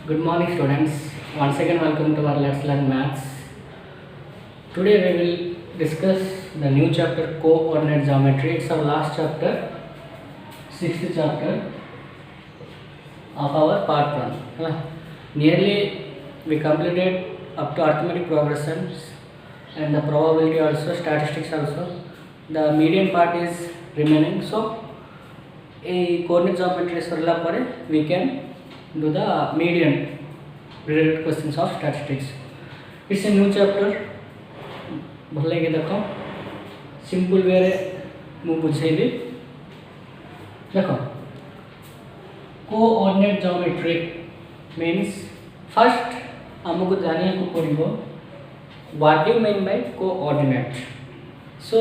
Good morning, students. Once again, welcome to our Let's Learn Maths. Today, we will discuss the new chapter Coordinate Geometry. It's our last chapter, sixth chapter of our part one. Nearly we completed up to arithmetic progressions and the probability also, statistics also. The median part is remaining. So, a coordinate geometry सरला परे we can do the median related questions of statistics. It's a new chapter. ଭଲ ଲାଗେ ଦେଖ simple way रे मु बुझेबी देख coordinate geometry means first हमको जानिया को पड़िबो what you mean by coordinate. So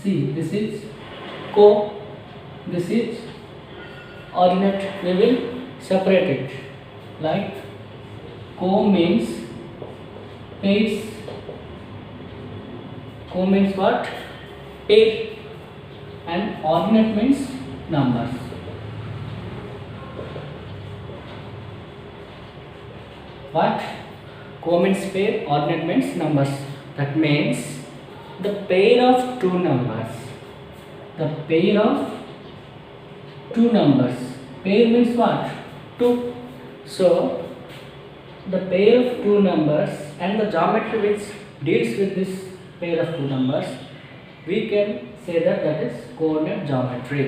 see this is को, this is ordinate. We will separate it like co means pairs. Co means what? Pair. And ordinate means numbers. What? Co means pair, ordinate means numbers. That means the pair of two numbers. The pair of two numbers. Pair means what? Two. So the pair of two numbers and the geometry which deals with this pair of two numbers, we can say that is coordinate geometry.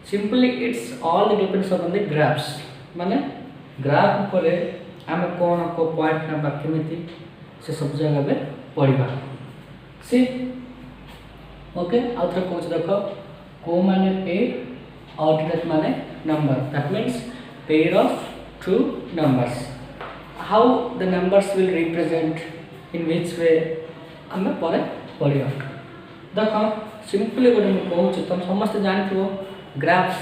Simply it's all depends upon the graphs. माने graph ऊपर आम कौन को point ना केमिति से सब जगह पे पढ़िबा. सी ओके आउथर कोच देखो को माने पेयर, ordinate माने number. That means pair of two numbers. How the numbers will represent, in which way हमें परे पढ़िया. देखो सिंपली गोटे मैं कहूँ तुम समस्त जानथिबो graphs,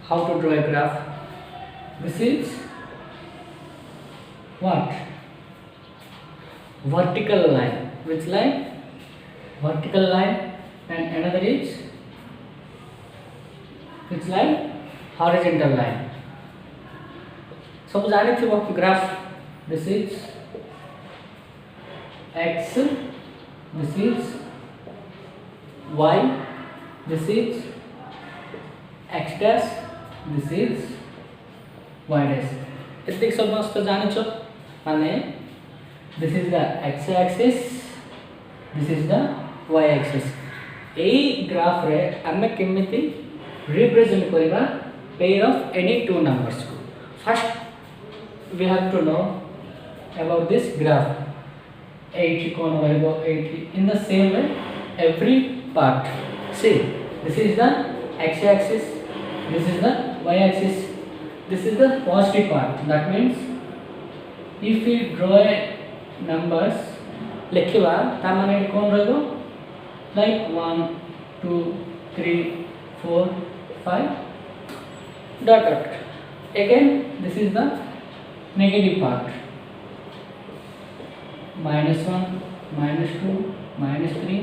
how to draw a graph. This is what? Vertical line. Which line? Vertical line. And another is which line? Horizontal line. सब जाने थे वो graph. This is x, this is y, this is x dash, this is y dash. इतने समस्त जाने चो माने this is the x axis, this is the y axis. A graph रे हमें केमिति represent करिबा pair of any two numbers को. First we have to know about this graph. 80 कौन रहेगा 80. In the same way every part. See, this is the x axis, this is the y axis, this is the positive part. That means if we draw numbers लिखिबा ता माने कौन रहेगा like 1 2 3 4 5 dot dot. Again this is the negative part. -1 -2 -3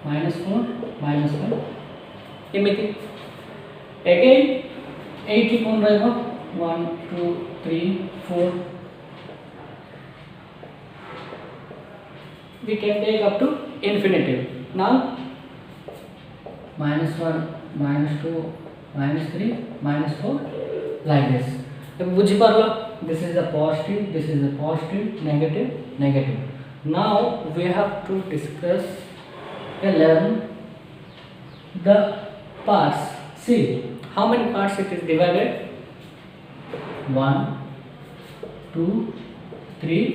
-4 -1 एमिति. Again 80 कौन रहेगा 1 2 3 4. We can take up to infinity. Now -1 -2 -3 -4 like this. अब बुझी पारलो this is the positive, this is the positive, negative, negative. Now we have to discuss and learn the parts. See how many parts it is divided. 1 2 3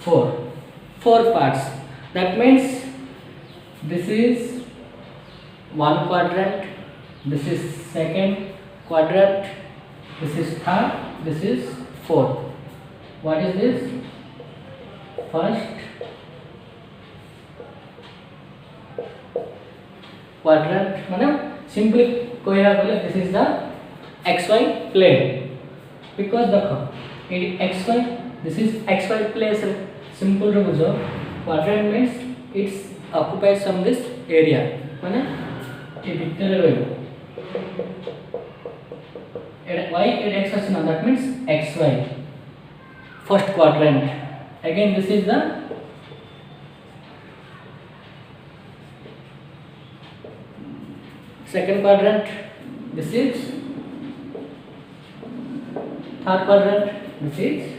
4. 4 parts. That means this is one quadrant, this is second quadrant, this is third, this is fourth. What is this? First quadrant माने simply कहया बोले this is the xy plane. Because देखो ये xy, this is xy plane. Simple रे बुझो quadrant means it's occupies some this area माने ये भीतर रहिबो y and x is now, that means xy first quadrant. Again this is the second quadrant, this is third quadrant, this is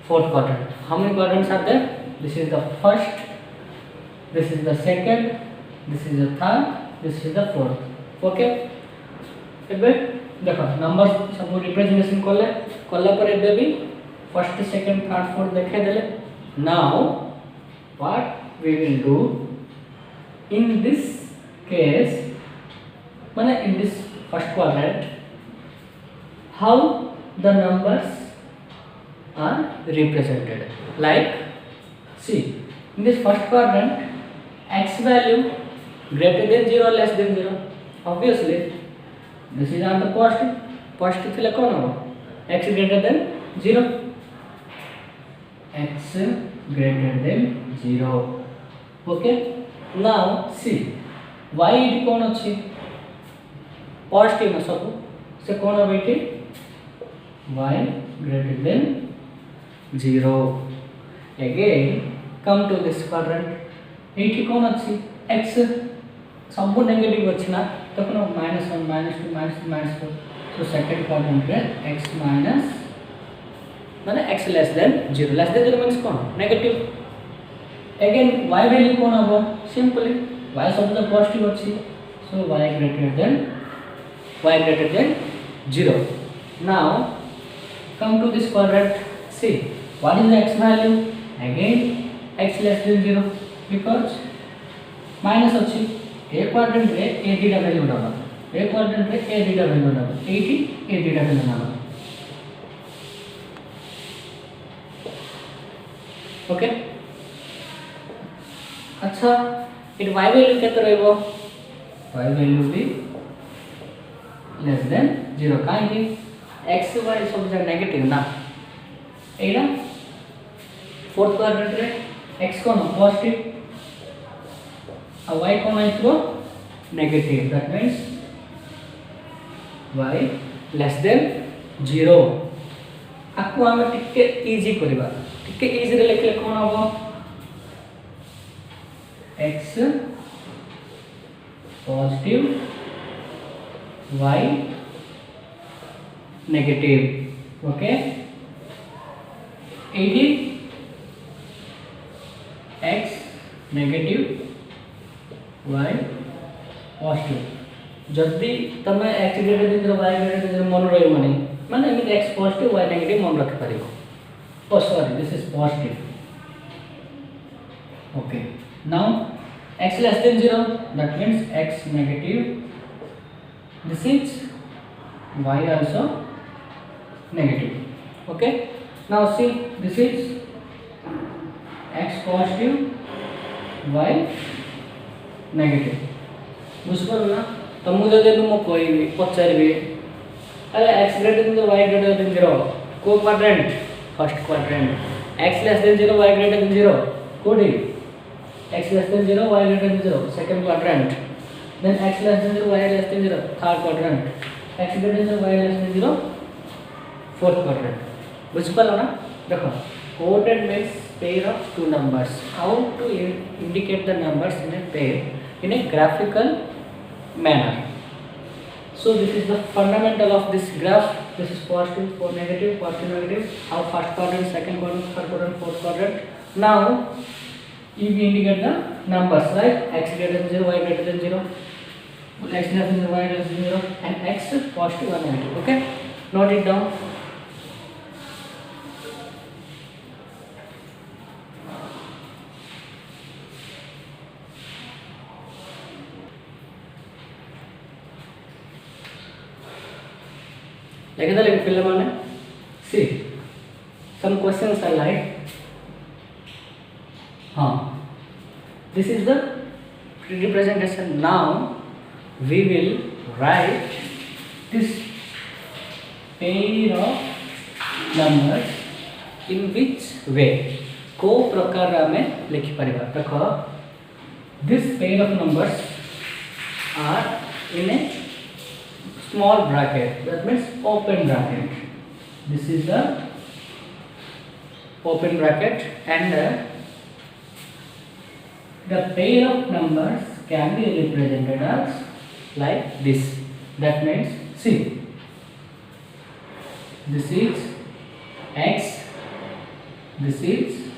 fourth quadrant. How many quadrants are there? This is the first, this is the second, this is the third, this is the fourth. Okay, एबे देखो number सब representation कला पर एबे भी first second third fourth देखे देले. Now what we will do in this case, माने in this first quadrant, how the numbers are represented. Like, see, in this first quadrant, x value greater than 0 or less than 0. Obviously, this is on the positive. Positive thile kon hobo? X greater than 0. X greater than 0. Okay. Now see, y it kon अछि? Positive na सब से kon hobo iti? Y greater than 0. Again, come to this quadrant. Iti kon अछि? X सब negative अछि ना, तखन -1 -2 -3 -4. So second quadrant रे x minus माने x less than 0. Less than 0 means kon negative. Again y value kon hobo? Simply y सब positive अछि, so y greater than 0. Now come to this quadrant. See, what is the x value? Again x less than 0, because minus अछि. A quadrant रे a dita value नबा, a quadrant रे a dita value नबा, 80 a dita value नबा. Okay. अच्छा, it y value केते रहबो? Y value भी less than 0. काहे कि x y सब जा नेगेटिव ना. एला फोर्थ क्वाड्रेंट रे x कोन पॉजिटिव और y कोन आइतो negative. That means y less than 0. आको हम टिके इजी करबा. टिके इजी रे लिखले कोन होबो? x positive, y negative. Okay, 80 x negative, y positive. जल्दी तमे x greater than 0 y greater than 0 मन रही माने माने एमित x positive y negative मन रख परिबो. Oh sorry, this is positive. Okay, now x less than 0, that means x negative. This is y also negative. Okay, now see, this is x positive, y negative. बुझपर ना. तो मुझे जब मो कोई पचारबे अरे x greater than 0 y greater than 0 को quadrant first quadrant, x less than 0 y greater than 0 कोडी x less than 0 y greater than 0 second quadrant, then x less than 0 y less than 0 third quadrant, x greater than 0 y less than 0 fourth quadrant. बुझपर ना. देखो coordinate means pair of two numbers. How to indicate the numbers in a pair in a graphical manner? So this is the fundamental of this graph. This is positive, negative, positive, negative. How first quadrant, second quadrant, third quadrant, fourth quadrant. Now you indicate the numbers, right? X greater than 0, y greater than 0, x less than 0, y less than 0, and x positive or negative. Okay, note it down. like film on. See, some questions are like, this is the representation. Now we will write this pair of numbers in which way को प्रकार में लिखि परिबा. देखो, this pair of numbers are in a small bracket, that means open bracket. This is the open bracket, and the pair of numbers can be represented as like this. That means, see, this is x, this is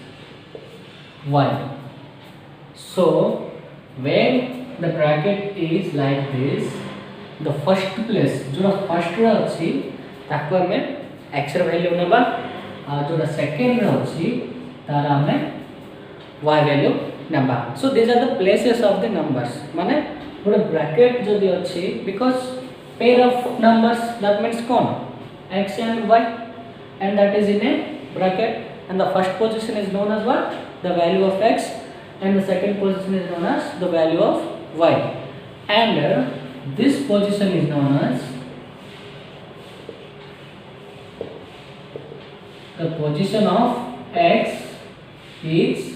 y. So when the bracket is like this, the first place जो first रे अछि ताको हमें x ର value नेबा, आ जो second रे अछि तार हमें y वैल्यू नेबा. So these are the places of the numbers. माने गोटे ब्रैकेट जदि अछि, because pair of numbers, that means कौन x and y, and that is in a bracket, and the first position is known as what, the value of x, and the second position is known as the value of y, and this position is known as the position of x is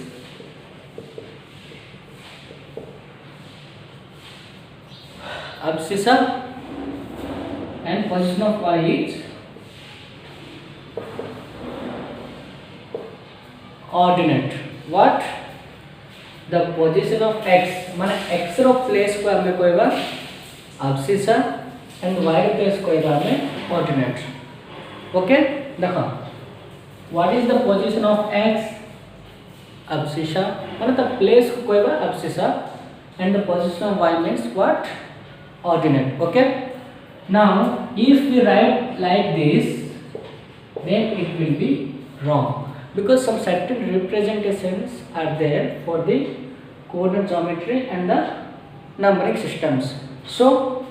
abscissa, and position of y is ordinate. What? The position of x, माने x रो place को हमें कहबा abscissa, and y रो place कहबा हमें ordinate. Okay, देखो, what is the position of x? Abscissa, माने the place को कहबा abscissa, and the position of y means what? Ordinate. Okay, now if we write like this, then it will be wrong, because some certain representations are there for the coordinate geometry and the numbering systems. So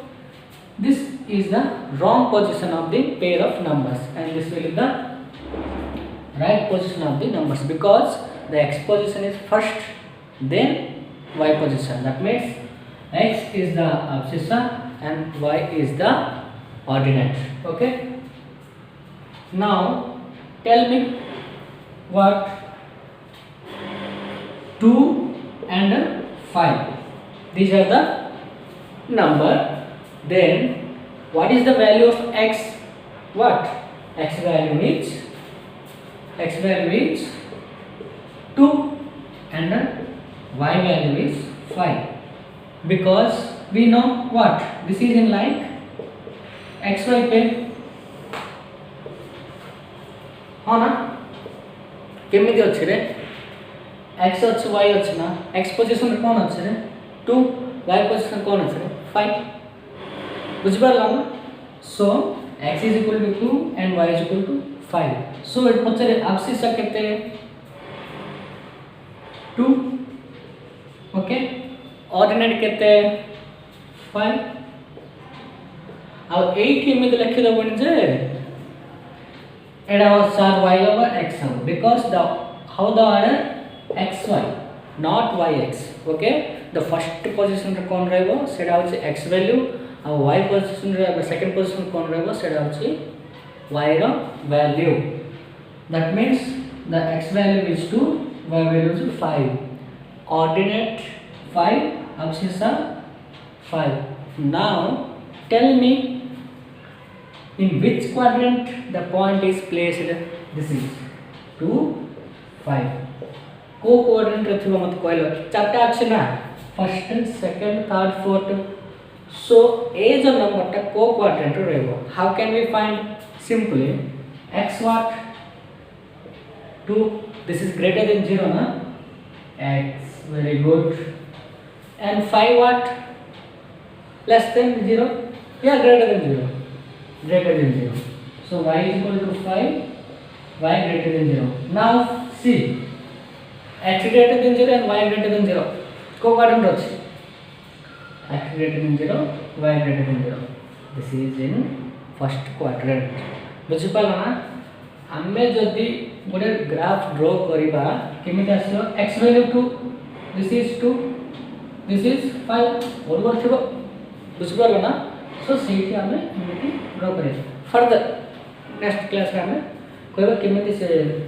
this is the wrong position of the pair of numbers, and this will be the right position of the numbers, because the x position is first, then y position. That means x is the abscissa and y is the ordinate. Okay, now tell me what 2 and 5, these are the number. Then what is the value of x? What? X value is 2, and y value is 5, because we know what, this is in like xy plane. हाँ ना, केमिति अछि रे, x अछि y अछि ना, x position रे कोन अछि रे 2, y पोजीशन कोन अछि रे 5, बुझि पारला ना. So x is equal to 2 and y is equal to 5. So it पछरे abscissa केते 2, okay, ordinate केते 5. अब 8 केमिति लिखि दबनि जे एडा was y over x sum, because the how the order xy not yx. Okay, the first position रे कोन रहबो सेडा होछि x value, आ y position रे second position कोन रहबो सेडा होछि y row value. That means the x value is 2, y value is 5, ordinate 5, abscissa 5. Now tell me in which quadrant the point is placed. This is 2, 5. को quadrant रे थिबो मत कहलो, चारटा अछि ना, first, second, third, fourth. So a जो number टा को quadrant रे रहबो. How can we find? Simply x what 2, this is greater than 0 na, x, very good, and 5 what, less than 0, yeah, greater than 0, greater than 0. So y is equal to 5, y greater than 0. Now see, x greater than 0 and y greater than 0, को quadrant अछि, x greater than 0, y greater than 0. This is in first quadrant. बुझि पाला ना. आमे जदि गोटे graph draw करिबा केमिति आसीबो, x value 2, this is 2, this is 5, बरोबर थिबो, बुझि पाला ना. सो सेठी आमे केमिति ड्रॉ करे. फर्दर नेक्स्ट क्लास रे आमे कहबा केमिति से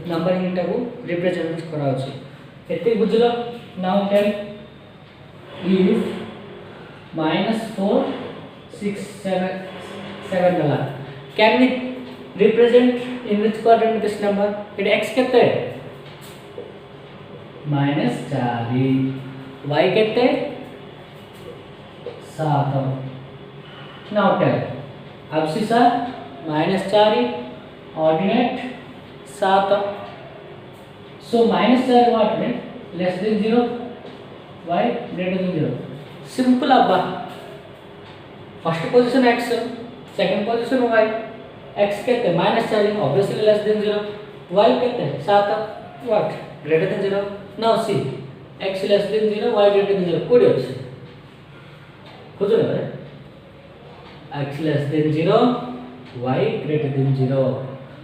नंबरिंग टा को रिप्रेजेंट करा अछि. एते बुझलो. Now tell if -4, 6, 7, 7 dala. Can we represent in which quadrant this number? It x kete -4 y kete 7. Now tell abscissa -4 ordinate 7. So -4 what mean? Less than 0, y greater than 0. Simple abba. First position x, second position y. X कहते हैं -4 obviously less than 0, y कहते हैं 7 what greater than 0. Now see x less than 0, y greater than 0 कोडी ଅଛି खोजो ना x less than 0, y greater than 0.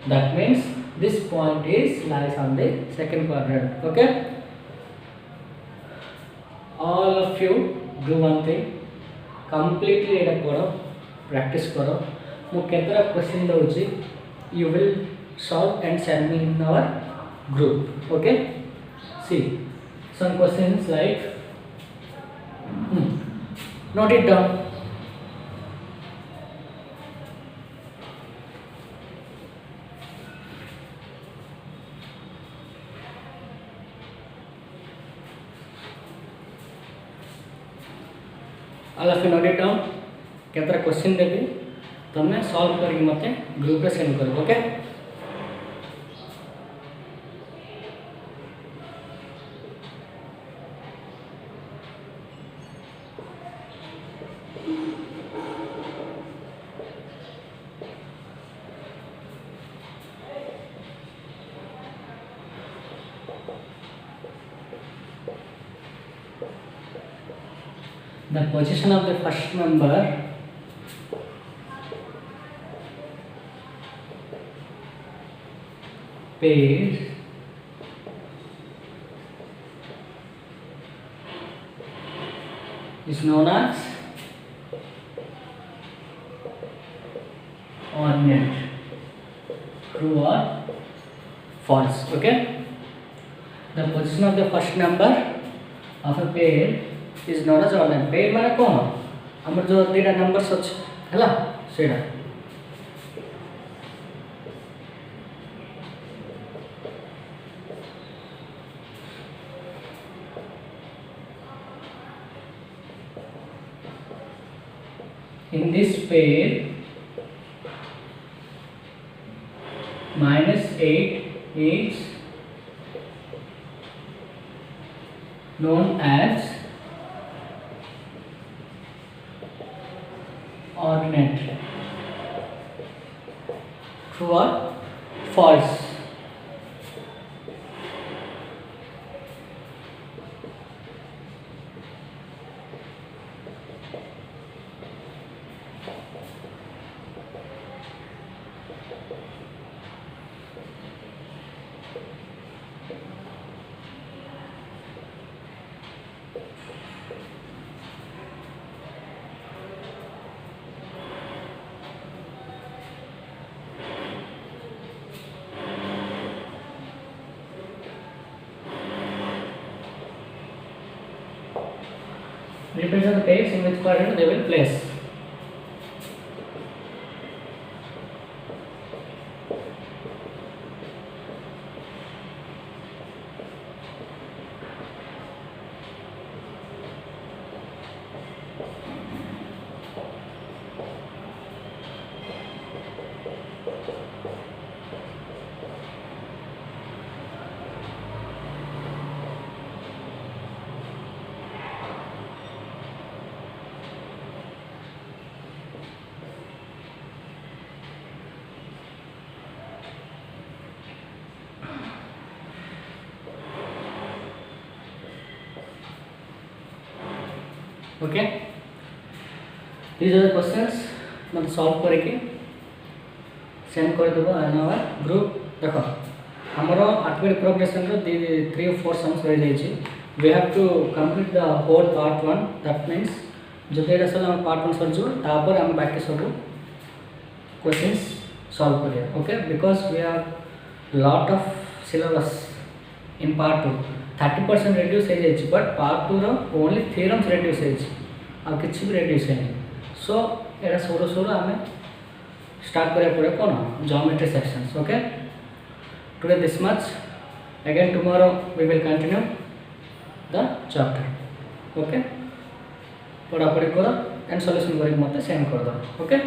That means this point is lies on the second quadrant. Okay, all of you do one thing, completely एटा करो, practice करो. मु केतरा question दउची, you will solve and send me in our group. Okay, see some questions like note it down. all of you note it down. केतरा question देबी तमे solve करके मते group रे send करो. Okay, the position of the first number pair is known as ordinate. True or false? Okay, the position of the first number of a pair is known as ordinate. Pair माने कौन हमर जो दुटा numbers अछि हला सेडा. In this pair -8 is known as ordinate. True or false? Represent the pairs in which quadrant they will place. Okay, these are the questions मतलब solve करके send कर देबो इन आवर ग्रुप. देखो हमरो 8 मिनट प्रोग्रेशन रो 3 or 4 सम्स रह जाय छी. we have to complete the whole part 1. that means जदि एटा सल हम पार्ट 1 सरजो तापर हम बाकी सब क्वेश्चंस सॉल्व करिया. Okay, because we have lot of syllabus in part 2. 30% reduce हो जाय बट पार्ट 2 रो ओनली थ्योरम्स reduce हो आ किछि भी reduce है. सो एटा सोरो सोरो हमें स्टार्ट करिया पड़े कौन geometry sections. Okay, today this much. Again tomorrow we will continue the chapter. Okay, पढ़ापढ़ी करो एंड सॉल्यूशन करके मत सेंड कर दो. ओके.